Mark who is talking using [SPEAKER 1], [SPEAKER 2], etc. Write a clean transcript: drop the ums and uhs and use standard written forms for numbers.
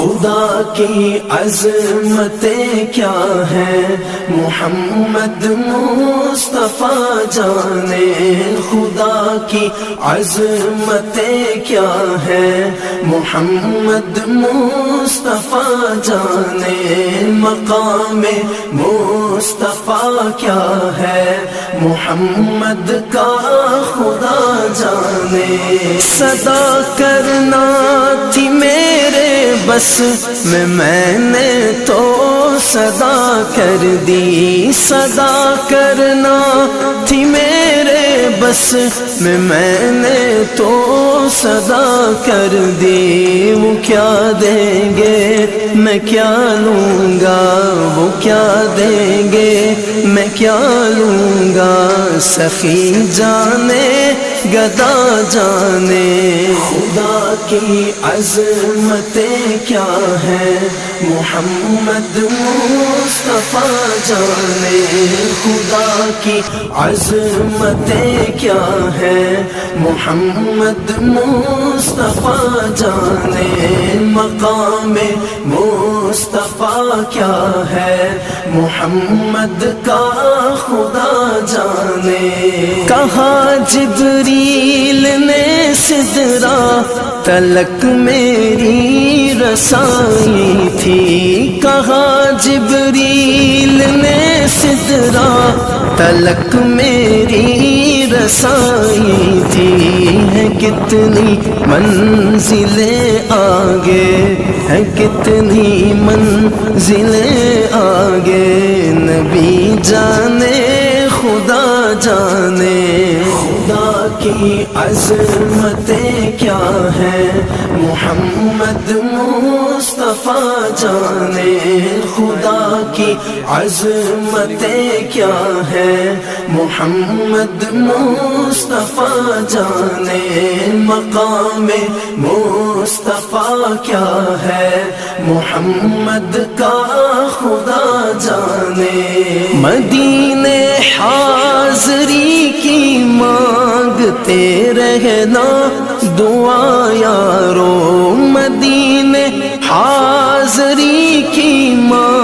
[SPEAKER 1] خدا کی عظمتیں کیا ہیں محمد مصطفیٰ جانے، خدا کی عظمتیں کیا ہیں محمد مصطفیٰ جانے، مقام مصطفیٰ کیا ہے محمد کا خدا جانے۔ صدا کرنا تھی میرے بس میں نے تو صدا کر دی، صدا کرنا تھی میرے بس میں نے تو صدا کر دی۔ وہ کیا دیں گے میں کیا لوں گا، وہ کیا دیں گے میں کیا لوں گا، سخی جانے گدا جانے۔ خدا کی عظمتیں کیا ہیں محمد مصطفیٰ جانے، خدا کی عظمتیں کیا ہیں محمد مصطفیٰ جانے، مقام مصطفیٰ کیا ہے محمد کا خدا جانے۔ کہا جبریل نے سدرا تلک میری رسائی تھی، کہا جبریل نے سدرا تلک میری رسائی تھی، ہے کتنی منزلیں آگے، ہے کتنی منزلیں آگے، نبی جانے خدا جانے۔ خدا کی عظمتیں کیا ہیں محمد مصطفیٰ جانے، خدا کی عظمتیں کیا ہیں محمد مصطفیٰ جانے، مقام مصطفیٰ کیا ہے محمد کا خدا جانے۔ مدینے حاضری کی مانگتے رہنا دعا یارو، مدینے حاضری کی مانگتے